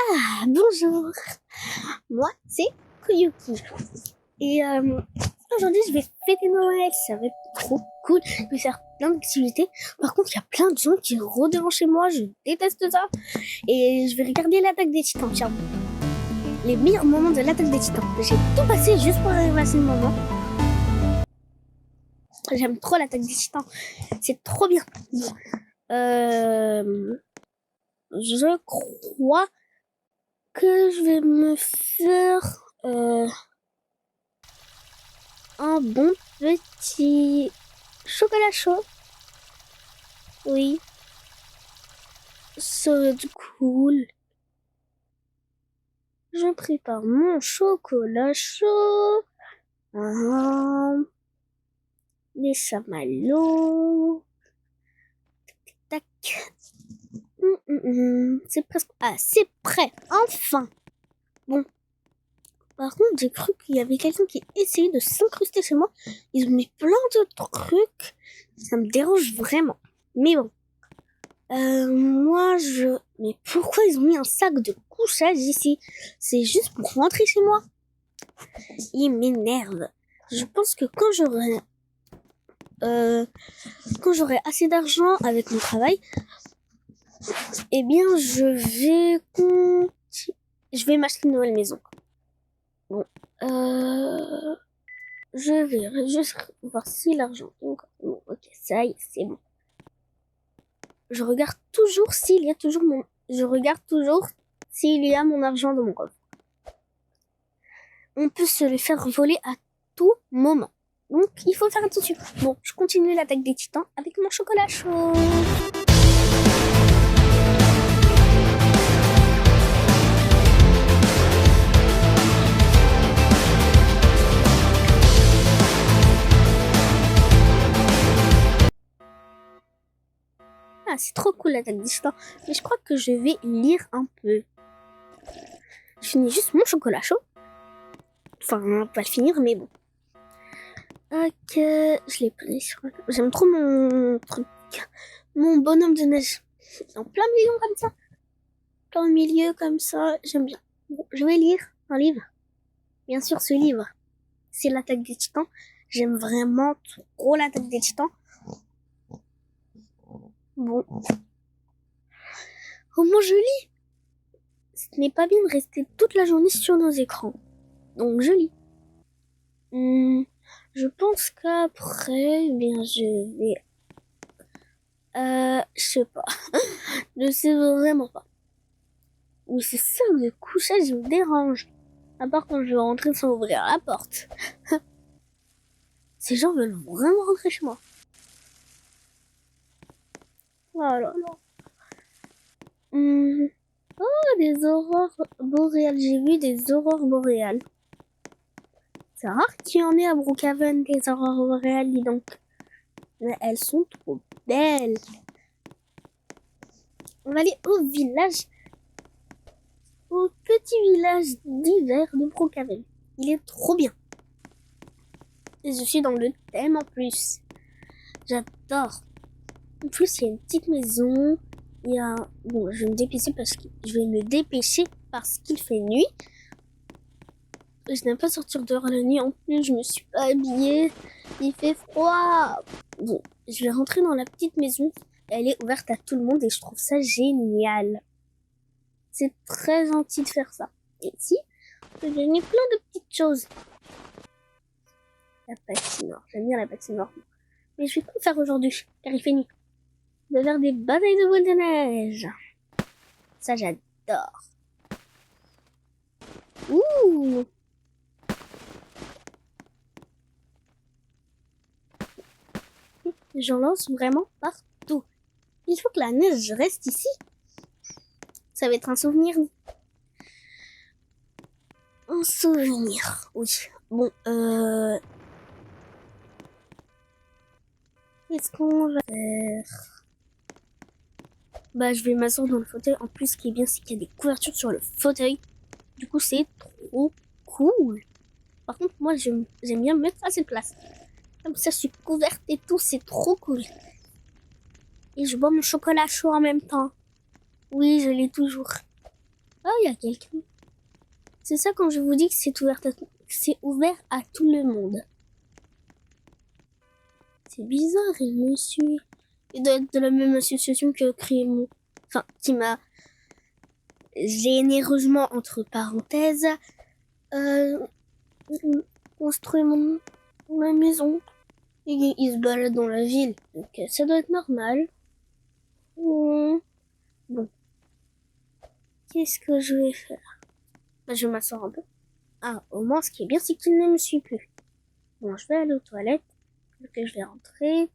Ah, bonjour, moi c'est Koyuki et aujourd'hui je vais fêter Noël, ça va être trop cool, je vais faire plein d'activités. Par contre il y a plein de gens qui rôdent devant chez moi, je déteste ça. Et je vais regarder l'attaque des Titans, tiens, les meilleurs moments de l'attaque des Titans. J'ai tout passé juste pour arriver à ce moment. J'aime trop l'attaque des Titans, c'est trop bien. Je crois que je vais me faire un bon petit chocolat chaud. Oui, ça va être cool. Je prépare mon chocolat chaud. Les chamallows. Tac. C'est presque... Ah, c'est prêt. Enfin. Bon. Par contre, j'ai cru qu'il y avait quelqu'un qui essayait de s'incruster chez moi. Ils ont mis plein de trucs. Ça me dérange vraiment. Mais bon. Mais pourquoi ils ont mis un sac de couchage ici? C'est juste pour rentrer chez moi. Il m'énerve. Je pense que quand j'aurai assez d'argent avec mon travail, eh bien, je vais m'acheter une nouvelle maison. Bon, je vais juste voir si l'argent est encore bon. Ok, ça y est, c'est bon. Je regarde toujours s'il y a mon argent dans mon coffre. On peut se le faire voler à tout moment. Donc, il faut faire attention. Bon, je continue l'attaque des Titans avec mon chocolat chaud. Ah, c'est trop cool l'attaque des Titans. Mais je crois que je vais lire un peu. Je finis juste mon chocolat chaud. Enfin, pas le finir, mais bon. Ok, je l'ai pris. J'aime trop mon bonhomme de neige. En plein milieu comme ça. Plein milieu comme ça, j'aime bien. Bon, je vais lire un livre. Bien sûr, ce livre, c'est l'attaque des Titans. J'aime vraiment trop l'attaque des Titans. Bon. Comment je lis? Ce n'est pas bien de rester toute la journée sur nos écrans. Donc je lis. Je pense qu'après, eh bien, je vais... je sais pas. Je sais vraiment pas. Mais c'est ça, le couchage me dérange. À part quand je vais rentrer sans ouvrir la porte. Ces gens veulent vraiment rentrer chez moi. Oh là là. Oh, des aurores boréales. J'ai vu des aurores boréales. C'est rare qu'il y en ait à Brookhaven, des aurores boréales, dis donc. Mais elles sont trop belles. On va aller au village. Au petit village d'hiver de Brookhaven. Il est trop bien. Et je suis dans le thème en plus. J'adore. En plus, il y a une petite maison. Bon, je vais me dépêcher parce qu'il fait nuit. Je n'aime pas sortir dehors la nuit. En plus, je me suis pas habillée. Il fait froid. Bon, je vais rentrer dans la petite maison. Elle est ouverte à tout le monde et je trouve ça génial. C'est très gentil de faire ça. Et ici, on peut gagner plein de petites choses. La patinoire. J'aime bien la patinoire. Mais je vais pas le faire aujourd'hui, car il fait nuit. De faire des batailles de boules de neige. Ça, j'adore. Ouh! J'en lance vraiment partout. Il faut que la neige reste ici. Ça va être un souvenir. Un souvenir, oui. Bon, qu'est-ce qu'on va faire? Bah, je vais m'asseoir dans le fauteuil. En plus, ce qui est bien, c'est qu'il y a des couvertures sur le fauteuil. Du coup, c'est trop cool. Par contre, moi, j'aime bien me mettre à cette place. Comme ça, je suis couverte et tout. C'est trop cool. Et je bois mon chocolat chaud en même temps. Oui, je l'ai toujours. Ah, il y a quelqu'un. C'est ça quand je vous dis que c'est ouvert à tout le monde. C'est bizarre, il me suit. Il doit être de la même association que Crémon. Enfin, qui m'a généreusement, entre parenthèses, construit ma maison. Et il se balade dans la ville. Donc ça doit être normal. Bon. Qu'est-ce que je vais faire? Je vais m'asseoir un peu. Ah, au moins, ce qui est bien, c'est qu'il ne me suit plus. Bon, je vais aller aux toilettes. Donc, je vais rentrer.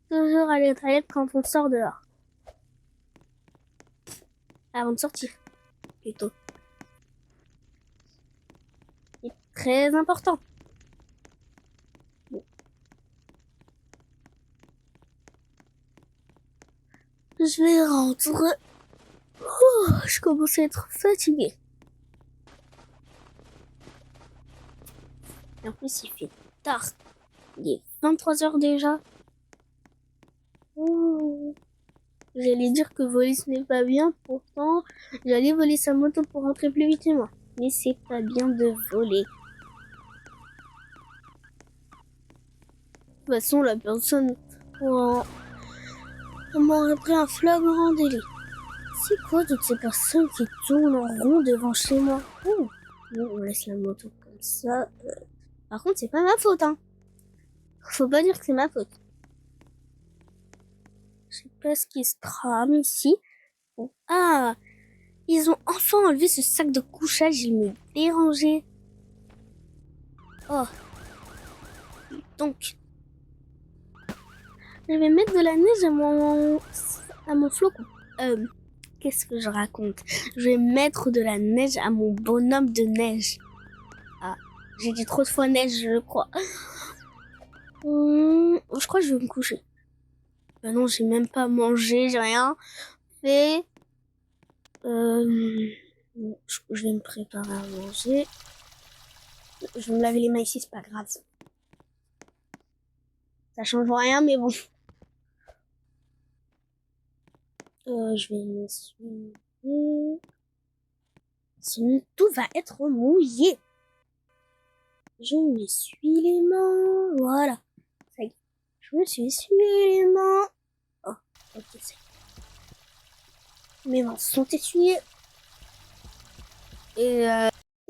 Toujours aller aux toilettes quand on sort dehors. Avant de sortir, plutôt. C'est très important. Bon. Je vais rentrer. Oh, je commence à être fatiguée. Et en plus, il fait tard. Il est 23h déjà. Oh. J'allais dire que voler ce n'est pas bien, pourtant j'allais voler sa moto pour rentrer plus vite chez moi. Mais c'est pas bien de voler. De toute façon, la personne m'aurait pris un flagrant délit. C'est quoi toutes ces personnes qui tournent en rond devant chez moi? Oh, on laisse la moto comme ça. Par contre, c'est pas ma faute, hein. Faut pas dire que c'est ma faute. Je sais pas ce qui se trame ici. Bon. Ah, ils ont enfin enlevé ce sac de couchage, il me dérangeait. Oh. Donc, je vais mettre de la neige à mon flocon. Qu'est-ce que je raconte? Je vais mettre de la neige à mon bonhomme de neige. Ah, j'ai dit trop de fois neige, je crois. Je crois que je vais me coucher. Ben non, j'ai même pas mangé, j'ai rien fait. Je vais me préparer à manger. Je vais me laver les mains ici, c'est pas grave. Ça change rien, mais bon. Je vais m'essuyer. Sinon, tout va être mouillé. Je m'essuie les mains. Voilà. Ça y est. Je me suis essuyé les mains. Oh, ok, c'est mes mains sont essuyées. Et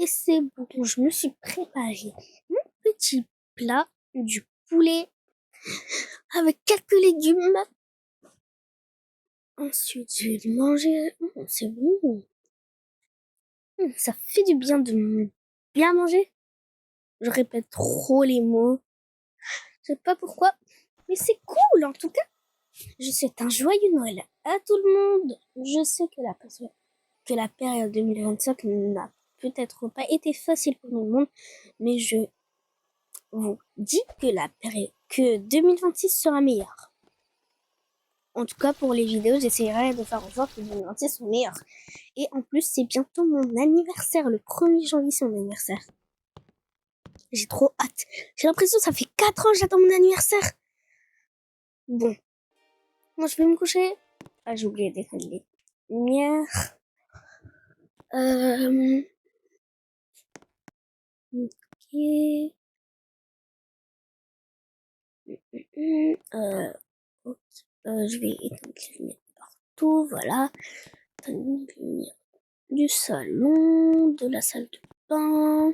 c'est bon. Je me suis préparé mon petit plat du poulet avec quelques légumes. Ensuite, je vais le manger. C'est bon. Ça fait du bien de bien manger. Je répète trop les mots. Je sais pas pourquoi, mais c'est cool en tout cas. Je souhaite un joyeux Noël à tout le monde. Je sais que la période 2025 n'a peut-être pas été facile pour tout le monde, mais je vous dis que 2026 sera meilleur. En tout cas, pour les vidéos, j'essaierai de faire en sorte que 2026 soit meilleur. Et en plus, c'est bientôt mon anniversaire. Le 1er janvier, c'est mon anniversaire. J'ai trop hâte. J'ai l'impression que ça fait 4 ans que j'attends mon anniversaire. Bon. Moi, je vais me coucher. Ah, j'ai oublié d'éteindre les lumières. Ok. Je vais éteindre les lumières partout. Voilà. Éteindre les lumières du salon, de la salle de bain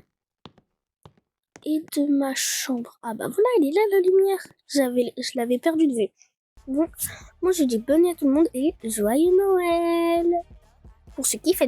et de ma chambre. Ah bah voilà, elle est là la lumière. Je l'avais perdue de vue. Bon, moi je dis bonne nuit à tout le monde et joyeux Noël. Pour ceux qui fêtent